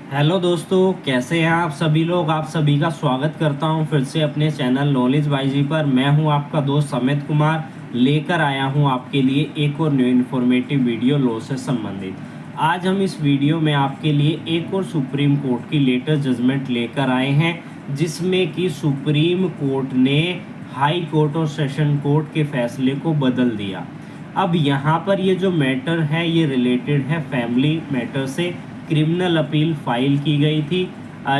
Hello दोस्तों, कैसे हैं आप सभी लोग। आप सभी का स्वागत करता हूं फिर से अपने चैनल नॉलेज बाईजी पर। मैं हूं आपका दोस्त अमित कुमार, लेकर आया हूं आपके लिए एक और न्यू इन्फॉर्मेटिव वीडियो लॉ से संबंधित। आज हम इस वीडियो में आपके लिए एक और सुप्रीम कोर्ट की लेटेस्ट जजमेंट लेकर आए हैं, जिसमें कि सुप्रीम कोर्ट ने हाई कोर्ट और सेशन कोर्ट के फैसले को बदल दिया। अब यहाँ पर ये जो मैटर है ये रिलेटेड है फैमिली मैटर से। क्रिमिनल अपील फाइल की गई थी।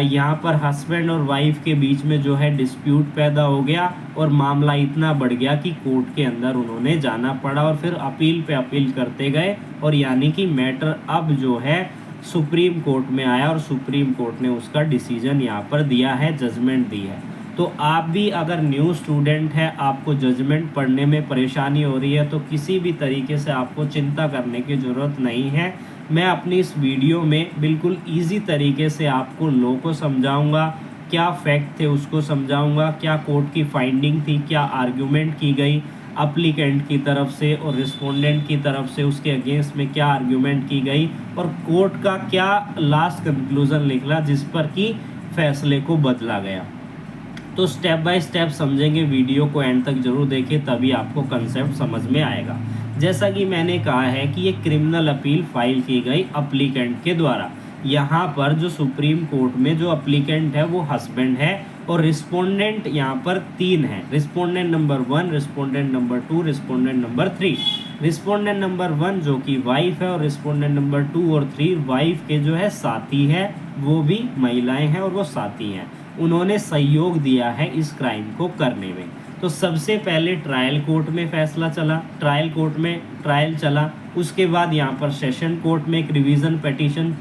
यहाँ पर हस्बैंड और वाइफ के बीच में जो है डिस्प्यूट पैदा हो गया और मामला इतना बढ़ गया कि कोर्ट के अंदर उन्होंने जाना पड़ा और फिर अपील पे अपील करते गए, और यानी कि मैटर अब जो है सुप्रीम कोर्ट में आया और सुप्रीम कोर्ट ने उसका डिसीजन यहाँ पर दिया है, जजमेंट दी है। तो आप भी अगर न्यू स्टूडेंट है, आपको जजमेंट पढ़ने में परेशानी हो रही है, तो किसी भी तरीके से आपको चिंता करने की ज़रूरत नहीं है। मैं अपनी इस वीडियो में बिल्कुल इजी तरीके से आपको लॉ को समझाऊंगा, क्या फैक्ट थे उसको समझाऊंगा, क्या कोर्ट की फाइंडिंग थी, क्या आर्ग्यूमेंट की गई अप्लीकेंट की तरफ से और रिस्पोंडेंट की तरफ से, उसके अगेंस्ट में क्या आर्ग्यूमेंट की गई और कोर्ट का क्या लास्ट कंक्लूजन निकला जिस पर कि फैसले को बदला गया। तो स्टेप बाय स्टेप समझेंगे, वीडियो को एंड तक जरूर देखिए, तभी आपको कंसेप्ट समझ में आएगा। जैसा कि मैंने कहा है कि ये क्रिमिनल अपील फाइल की गई अप्लीकेंट के द्वारा। यहाँ पर जो सुप्रीम कोर्ट में जो अप्लीकेंट है वो हस्बैंड है और रिस्पोंडेंट यहाँ पर 3 है। Respondent number 1, respondent number 2, respondent number 3। Respondent number 1 जो कि वाइफ है और रिस्पोंडेंट नंबर 2 और 3 वाइफ के जो है साथी है, वो भी महिलाएं हैं और वो साथी हैं। उन्होंने सहयोग दिया है इस क्राइम को करने में। तो सबसे पहले ट्रायल कोर्ट में फैसला चला, ट्रायल कोर्ट में ट्रायल चला। उसके बाद यहाँ पर सेशन कोर्ट में एक रिवीजन पिटीशन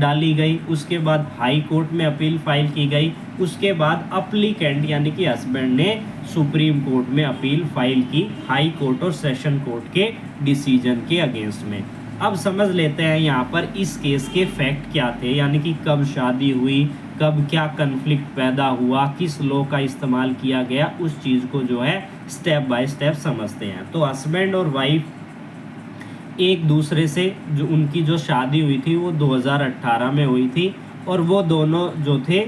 डाली गई। उसके बाद हाई कोर्ट में अपील फाइल की गई। उसके बाद अप्लीकेंट यानी कि हस्बैंड ने सुप्रीम कोर्ट में अपील फाइल की हाई कोर्ट और सेशन कोर्ट के डिसीजन के अगेंस्ट में। अब समझ लेते हैं यहाँ पर इस केस के फैक्ट क्या थे, यानी कि कब शादी हुई, कब क्या कन्फ्लिक्ट पैदा हुआ, किस लॉ का इस्तेमाल किया गया, उस चीज़ को जो है स्टेप बाय स्टेप समझते हैं। तो हस्बैंड और वाइफ एक दूसरे से जो उनकी जो शादी हुई थी वो 2018 में हुई थी, और वो दोनों जो थे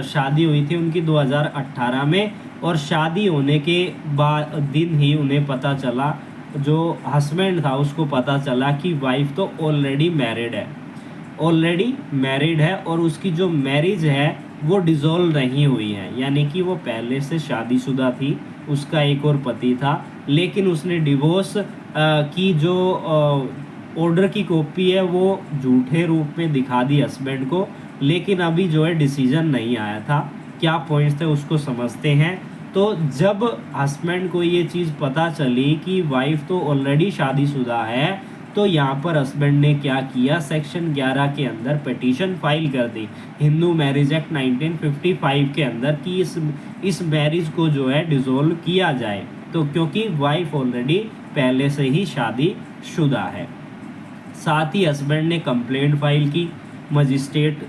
शादी हुई थी उनकी 2018 में, और शादी होने के बाद दिन ही उन्हें पता चला, जो हस्बैंड था उसको पता चला कि वाइफ तो ऑलरेडी मैरिड है और उसकी जो मैरिज है वो डिज़ोल्व नहीं हुई है, यानी कि वो पहले से शादीशुदा थी, उसका एक और पति था, लेकिन उसने डिवोर्स की जो ऑर्डर की कॉपी है वो झूठे रूप में दिखा दी हस्बैंड को। लेकिन अभी जो है डिसीजन नहीं आया था, क्या पॉइंट्स थे उसको समझते हैं। तो जब हस्बैंड को ये चीज़ पता चली कि वाइफ तो ऑलरेडी शादीशुदा है, तो यहाँ पर हस्बैंड ने क्या किया, सेक्शन 11 के अंदर पिटीशन फाइल कर दी हिंदू मैरिज एक्ट 1955 के अंदर कि इस मैरिज को जो है डिसॉल्व किया जाए। तो क्योंकि वाइफ ऑलरेडी पहले से ही शादीशुदा है। साथ ही हस्बैंड ने कंप्लेंट फाइल की मजिस्ट्रेट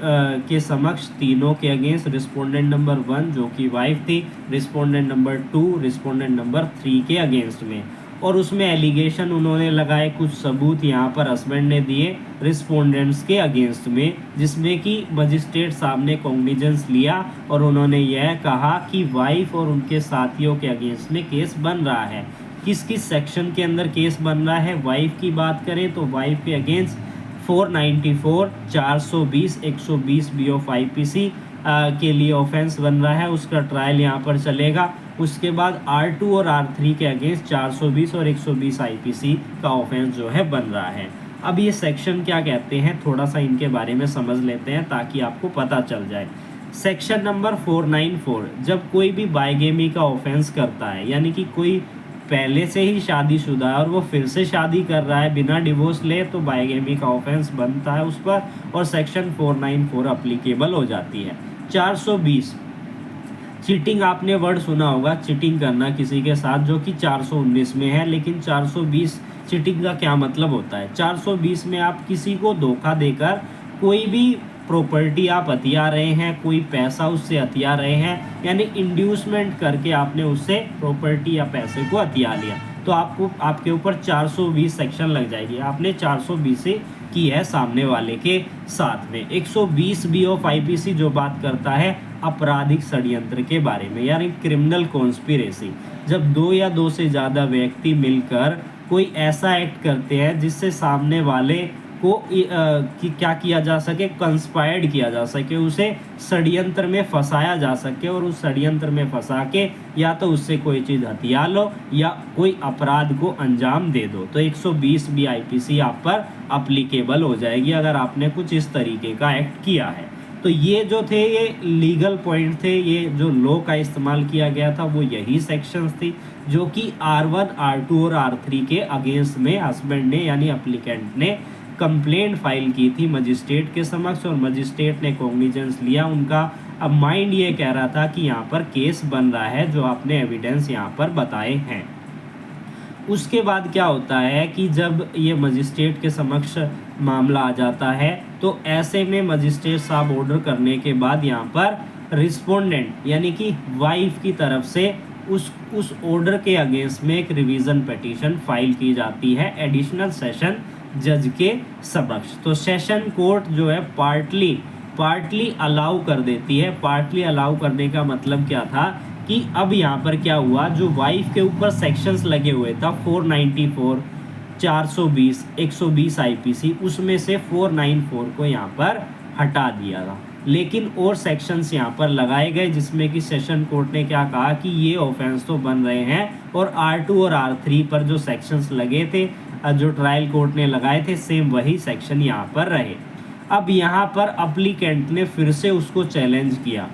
के समक्ष तीनों के अगेंस्ट, रिस्पोंडेंट नंबर 1 जो कि वाइफ थी, रिस्पोंडेंट नंबर 2, रिस्पोंडेंट नंबर 3 के अगेंस्ट में। और उसमें एलिगेशन उन्होंने लगाए, कुछ सबूत यहाँ पर हस्बैंड ने दिए रिस्पोंडेंट्स के अगेंस्ट में, जिसमें कि मजिस्ट्रेट साहब ने कॉग्निजेंस लिया और उन्होंने यह कहा कि वाइफ और उनके साथियों के अगेंस्ट में केस बन रहा है। किस किस सेक्शन के अंदर केस बन रहा है, वाइफ की बात करें तो वाइफ के अगेंस्ट 494, 420, 120 BOF IPC के लिए ऑफेंस बन रहा है, उसका ट्रायल यहाँ पर चलेगा। उसके बाद R2 और R3 के अगेंस्ट 420 और 120 IPC का ऑफेंस जो है बन रहा है। अब ये सेक्शन क्या कहते हैं, थोड़ा सा इनके बारे में समझ लेते हैं ताकि आपको पता चल जाए। सेक्शन नंबर 494, जब कोई भी बाइगेमी का ऑफेंस करता है, यानी कि कोई पहले से ही शादीशुदा है और वो फिर से शादी कर रहा है बिना डिवोर्स ले, तो बाइगेमी का ऑफेंस बनता है उस पर और सेक्शन 494 अप्लीकेबल हो जाती है। 420, चीटिंग, आपने वर्ड सुना होगा, चीटिंग करना किसी के साथ, जो कि 419 में है। लेकिन 420 चीटिंग का क्या मतलब होता है, 420 में आप किसी को धोखा देकर कोई भी प्रॉपर्टी आप हथिया रहे हैं, कोई पैसा उससे हथिया रहे हैं, यानी इंड्यूसमेंट करके आपने उससे प्रॉपर्टी या पैसे को हथिया लिया, तो आपको आपके ऊपर 420 सेक्शन लग जाएगी। आपने 420 से की है सामने वाले के साथ में। 120 बी ऑफ आईपीसी जो बात करता है आपराधिक षड्यंत्र के बारे में, यानी क्रिमिनल कॉन्स्पिरेसी। जब दो या दो से ज़्यादा व्यक्ति मिलकर कोई ऐसा एक्ट करते हैं जिससे सामने वाले को क्या किया जा सके, कंस्पायर्ड किया जा सके, उसे षड्यंत्र में फंसाया जा सके, और उस षड्यंत्र में फंसा के या तो उससे कोई चीज़ हथिया लो या कोई अपराध को अंजाम दे दो, तो 120 बी आईपीसी आप पर अप्लीकेबल हो जाएगी अगर आपने कुछ इस तरीके का एक्ट किया है। तो ये जो थे ये लीगल पॉइंट थे, ये जो लॉ का इस्तेमाल किया गया था वो यही सेक्शंस थी जो कि R1, R2 और R3 के अगेंस्ट में हस्बैंड ने यानी अप्लीकेंट ने कंप्लेंट फाइल की थी मजिस्ट्रेट के समक्ष, और मजिस्ट्रेट ने कॉग्निजेंस लिया उनका। अब माइंड ये कह रहा था कि यहाँ पर केस बन रहा है जो आपने एविडेंस यहाँ पर बताए हैं। उसके बाद क्या होता है कि जब ये मजिस्ट्रेट के समक्ष मामला आ जाता है तो ऐसे में मजिस्ट्रेट साहब ऑर्डर करने के बाद यहाँ पर रिस्पोंडेंट यानी कि वाइफ की तरफ से उस ऑर्डर के अगेंस्ट में एक रिवीजन पिटीशन फाइल की जाती है एडिशनल सेशन जज के समक्ष। तो सेशन कोर्ट जो है पार्टली अलाउ कर देती है। पार्टली अलाउ करने का मतलब क्या था कि अब यहाँ पर क्या हुआ, जो वाइफ के ऊपर सेक्शंस लगे हुए था 494, 420, 120 आईपीसी, उसमें से 494 को यहाँ पर हटा दिया था, लेकिन और सेक्शंस यहाँ पर लगाए गए जिसमें कि सेशन कोर्ट ने क्या कहा कि ये ऑफेंस तो बन रहे हैं, और R2 और R3 पर जो सेक्शंस लगे थे जो ट्रायल कोर्ट ने लगाए थे सेम वही सेक्शन यहाँ पर रहे। अब यहाँ पर अप्लीकेंट ने फिर से उसको चैलेंज किया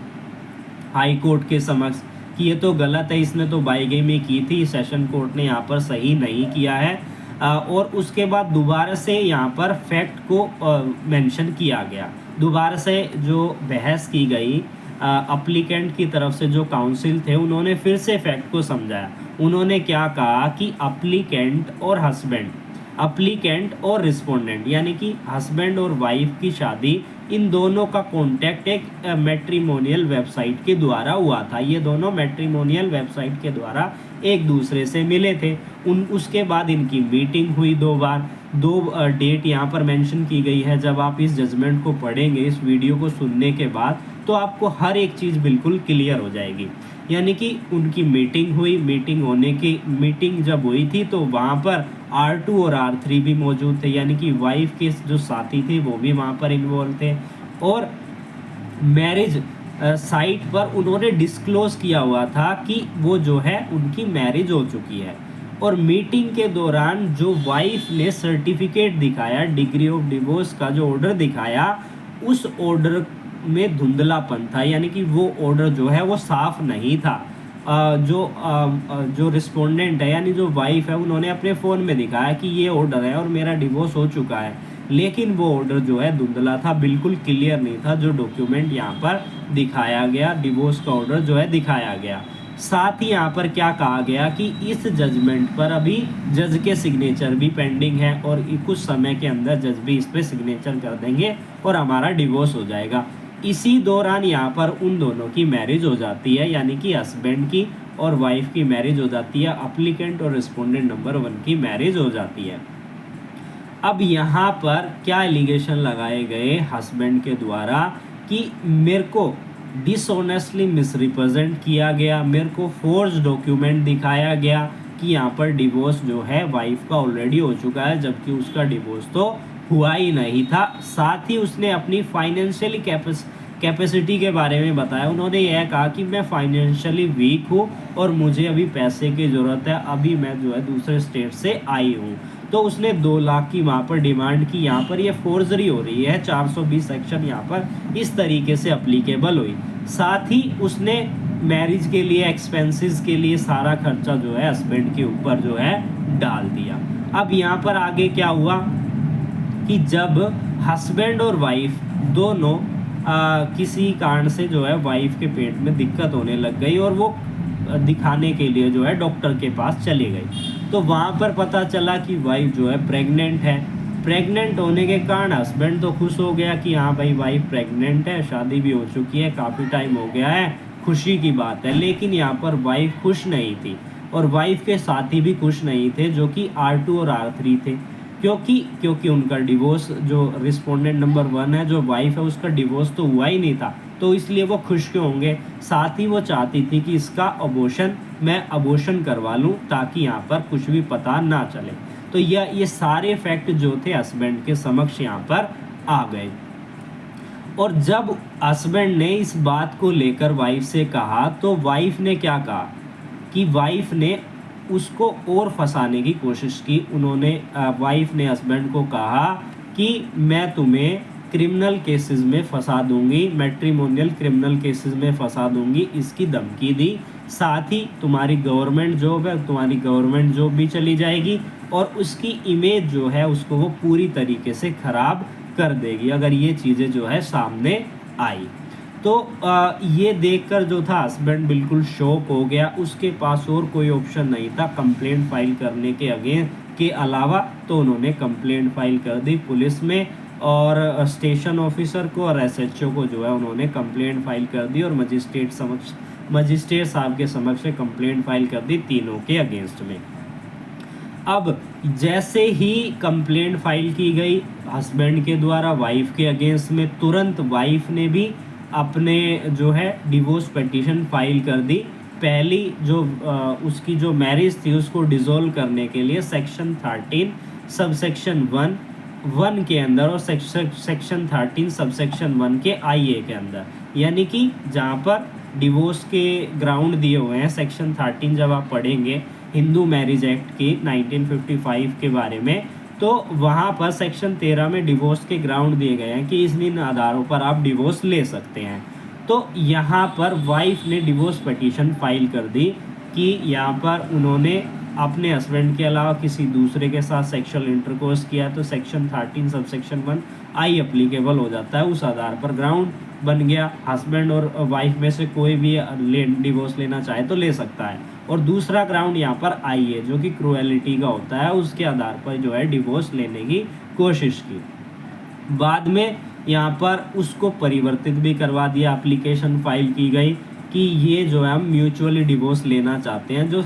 हाई कोर्ट के समक्ष कि ये तो गलत है, इसने तो बाईगेमी की थी, सेशन कोर्ट ने यहाँ पर सही नहीं किया है। और उसके बाद दोबारा से यहाँ पर फैक्ट को मेंशन किया गया, दोबारा से जो बहस की गई अप्लीकेंट की तरफ से जो काउंसिल थे उन्होंने फिर से फैक्ट को समझाया। उन्होंने क्या कहा कि अप्लीकेंट और रिस्पोंडेंट यानी कि हस्बैंड और वाइफ की शादी, इन दोनों का कॉन्टैक्ट एक मैट्रिमोनियल वेबसाइट के द्वारा हुआ था। ये दोनों मैट्रिमोनियल वेबसाइट के द्वारा एक दूसरे से मिले थे। उसके बाद इनकी मीटिंग हुई 2 बार, 2 डेट यहाँ पर मेंशन की गई है। जब आप इस जजमेंट को पढ़ेंगे, इस वीडियो को सुनने के बाद, तो आपको हर एक चीज़ बिल्कुल क्लियर हो जाएगी। यानी कि उनकी मीटिंग जब हुई थी तो वहाँ पर R2 और R3 भी मौजूद थे, यानी कि वाइफ के जो साथी थे वो भी वहाँ पर इन्वॉल्व थे। और मैरिज साइट पर उन्होंने डिस्क्लोज किया हुआ था कि वो जो है उनकी मैरिज हो चुकी है। और मीटिंग के दौरान जो वाइफ ने सर्टिफिकेट दिखाया, डिग्री ऑफ डिवोर्स का जो ऑर्डर दिखाया, उस ऑर्डर में धुंधलापन था, यानी कि वो ऑर्डर जो है वो साफ नहीं था। जो रिस्पोंडेंट है यानी जो वाइफ है, उन्होंने अपने फ़ोन में दिखाया कि ये ऑर्डर है और मेरा डिवोर्स हो चुका है, लेकिन वो ऑर्डर जो है धुंधला था, बिल्कुल क्लियर नहीं था जो डॉक्यूमेंट यहाँ पर दिखाया गया, डिवोर्स का ऑर्डर जो है दिखाया गया। साथ ही यहाँ पर क्या कहा गया कि इस जजमेंट पर अभी जज के सिग्नेचर भी पेंडिंग है और कुछ समय के अंदर जज भी इस पर सिग्नेचर कर देंगे और हमारा डिवोर्स हो जाएगा। इसी दौरान यहाँ पर उन दोनों की मैरिज हो जाती है, यानी कि हस्बैंड की और वाइफ की मैरिज हो जाती है, अप्लीकेंट और रिस्पोंडेंट नंबर 1 की मैरिज हो जाती है। अब यहाँ पर क्या एलिगेशन लगाए गए हस्बैंड के द्वारा कि मेरे को डिसऑनेस्टली मिसरिप्रेजेंट किया गया, मेरे को फोर्स डॉक्यूमेंट दिखाया गया कि यहाँ पर डिवोर्स जो है वाइफ का ऑलरेडी हो चुका है, जबकि उसका डिवोर्स तो हुआ ही नहीं था। साथ ही उसने अपनी फाइनेंशियली कैपेसिटी के बारे में बताया। उन्होंने यह कहा कि मैं फाइनेंशियली वीक हूँ और मुझे अभी पैसे की ज़रूरत है, अभी मैं जो है दूसरे स्टेट से आई हूँ। तो उसने 2 लाख की वहाँ पर डिमांड की। यहाँ पर ये फोर्जरी हो रही है, 420 सेक्शन यहाँ पर इस तरीके से अप्लीकेबल हुई। साथ ही उसने मैरिज के लिए एक्सपेंसेस के लिए सारा खर्चा जो है हस्बैंड के ऊपर जो है डाल दिया। अब यहाँ पर आगे क्या हुआ कि जब हस्बैंड और वाइफ दोनों किसी कारण से जो है वाइफ के पेट में दिक्कत होने लग गई और वो दिखाने के लिए जो है डॉक्टर के पास चली गई, तो वहाँ पर पता चला कि वाइफ जो है प्रेग्नेंट है। प्रेग्नेंट होने के कारण हस्बैंड तो खुश हो गया कि हाँ भाई वाइफ प्रेग्नेंट है, शादी भी हो चुकी है, काफ़ी टाइम हो गया है, खुशी की बात है। लेकिन यहाँ पर वाइफ खुश नहीं थी। और वाइफ के साथी भी खुश नहीं थे, जो कि R2 और R3 थे, क्योंकि उनका डिवोर्स, जो रिस्पोंडेंट नंबर 1 है, जो वाइफ है, उसका डिवोर्स तो हुआ ही नहीं था, तो इसलिए वो खुश क्यों होंगे। साथ ही वो चाहती थी कि इसका मैं अबॉर्शन करवा लूँ ताकि यहाँ पर कुछ भी पता ना चले। तो ये सारे फैक्ट जो थे हस्बैंड के समक्ष यहाँ पर आ गए। और जब हस्बैंड ने इस बात को लेकर वाइफ से कहा, तो वाइफ ने क्या कहा कि वाइफ ने उसको और फंसाने की कोशिश की। वाइफ ने हस्बैंड को कहा कि मैं तुम्हें क्रिमिनल केसेस में फंसा दूंगी, मैट्रिमोनियल क्रिमिनल केसेस में फंसा दूंगी, इसकी धमकी दी। साथ ही तुम्हारी गवर्नमेंट जॉब भी चली जाएगी और उसकी इमेज जो है उसको वो पूरी तरीके से ख़राब कर देगी अगर ये चीज़ें जो है सामने आई। तो ये देखकर जो था हस्बैंड बिल्कुल शॉक हो गया। उसके पास और कोई ऑप्शन नहीं था कंप्लेंट फाइल करने के अलावा, तो उन्होंने कंप्लेंट फाइल कर दी पुलिस में, और स्टेशन ऑफिसर को और SHO को जो है उन्होंने कंप्लेंट फाइल कर दी और मजिस्ट्रेट साहब के समक्ष कंप्लेंट फाइल कर दी तीनों के अगेंस्ट में। अब जैसे ही कंप्लेंट फाइल की गई हस्बैंड के द्वारा वाइफ के अगेंस्ट में, तुरंत वाइफ ने भी अपने जो है डिवोर्स पिटीशन फाइल कर दी। पहली उसकी जो मैरिज थी उसको डिसॉल्व करने के लिए सेक्शन 13 सबसेक्शन 1 के अंदर और सेक्शन 13 सबसेक्शन 1 के IA के अंदर, यानी कि जहाँ पर डिवोर्स के ग्राउंड दिए हुए हैं सेक्शन 13 जब आप पढ़ेंगे हिंदू मैरिज एक्ट के 1955 के बारे में, तो वहाँ पर सेक्शन 13 में डिवोर्स के ग्राउंड दिए गए हैं कि इन आधारों पर आप डिवोर्स ले सकते हैं। तो यहाँ पर वाइफ ने डिवोर्स पिटीशन फाइल कर दी कि यहाँ पर उन्होंने अपने हस्बैंड के अलावा किसी दूसरे के साथ सेक्सुअल इंटरकोर्स किया, तो सेक्शन 13 सबसेक्शन 1 I एप्लीकेबल हो जाता है, उस आधार पर ग्राउंड बन गया। हस्बैंड और वाइफ में से कोई भी डिवोर्स लेना चाहे तो ले सकता है। और दूसरा ग्राउंड यहाँ पर I है, जो कि क्रूएलिटी का होता है, उसके आधार पर जो है डिवोर्स लेने की कोशिश की। बाद में यहाँ पर उसको परिवर्तित भी करवा दिया, एप्लीकेशन फाइल की गई कि ये जो है हम म्यूचुअली डिवोर्स लेना चाहते हैं, जो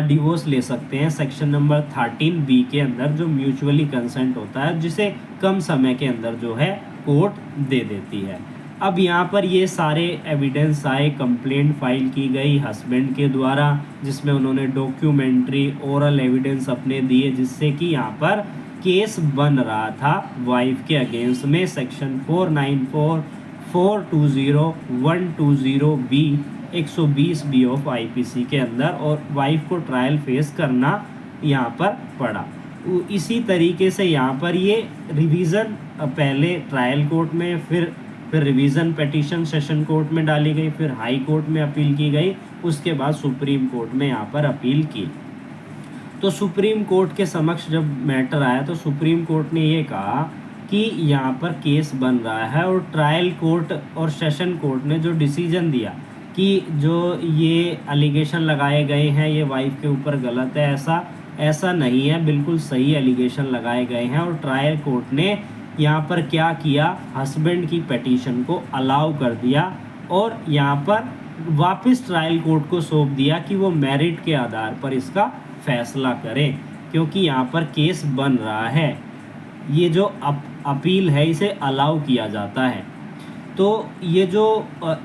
डिवोर्स ले सकते हैं सेक्शन नंबर 13B के अंदर, जो म्यूचुअली कंसेंट होता है, जिसे कम समय के अंदर जो है कोर्ट दे देती है। अब यहाँ पर ये सारे एविडेंस आए, कंप्लेंट फाइल की गई हस्बैंड के द्वारा, जिसमें उन्होंने डॉक्यूमेंट्री ओरल एविडेंस अपने दिए, जिससे कि यहाँ पर केस बन रहा था वाइफ के अगेंस्ट में section 494, 420, 120B, 120B of IPC के अंदर, और वाइफ को ट्रायल फेस करना यहाँ पर पड़ा। इसी तरीके से यहाँ पर ये रिवीज़न पहले ट्रायल कोर्ट में, फिर रिवीज़न पिटीशन सेशन कोर्ट में डाली गई, फिर हाई कोर्ट में अपील की गई, उसके बाद सुप्रीम कोर्ट में यहाँ पर अपील की। तो सुप्रीम कोर्ट के समक्ष जब मैटर आया तो सुप्रीम कोर्ट ने ये कहा कि यहाँ पर केस बन रहा है, और ट्रायल कोर्ट और सेशन कोर्ट ने जो डिसीजन दिया कि जो ये एलिगेशन लगाए गए हैं ये वाइफ के ऊपर गलत है, ऐसा नहीं है, बिल्कुल सही एलिगेशन लगाए गए हैं। और ट्रायल कोर्ट ने यहाँ पर क्या किया, हस्बैंड की पिटीशन को अलाउ कर दिया और यहाँ पर वापस ट्रायल कोर्ट को सौंप दिया कि वो मेरिट के आधार पर इसका फैसला करें, क्योंकि यहाँ पर केस बन रहा है। ये जो अपील है इसे अलाउ किया जाता है। तो ये जो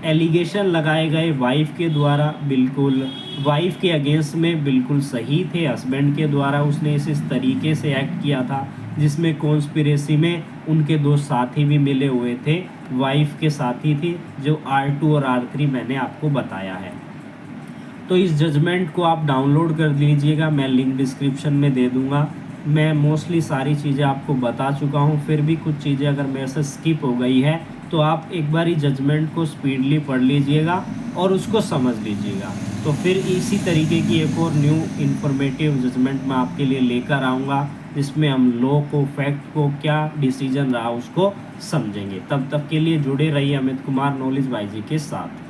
एलिगेशन लगाए गए वाइफ के द्वारा, बिल्कुल वाइफ के अगेंस्ट में बिल्कुल सही थे। हस्बैंड के द्वारा उसने इस तरीके से एक्ट किया था जिसमें कॉन्स्पिरेसी में उनके दो साथी भी मिले हुए थे, वाइफ के साथी थे, जो R2 और R3 मैंने आपको बताया है। तो इस जजमेंट को आप डाउनलोड कर लीजिएगा, मैं लिंक डिस्क्रिप्शन में दे दूँगा। मैं मोस्टली सारी चीज़ें आपको बता चुका हूँ, फिर भी कुछ चीज़ें अगर मेरे से स्किप हो गई है तो आप एक बार ही जजमेंट को स्पीडली पढ़ लीजिएगा और उसको समझ लीजिएगा। तो फिर इसी तरीके की एक और न्यू इन्फॉर्मेटिव जजमेंट मैं आपके लिए लेकर आऊँगा, जिसमें हम लॉ को, फैक्ट को, क्या डिसीजन रहा उसको समझेंगे। तब तक के लिए जुड़े रहिए अमित कुमार नॉलेज बाई जी के साथ।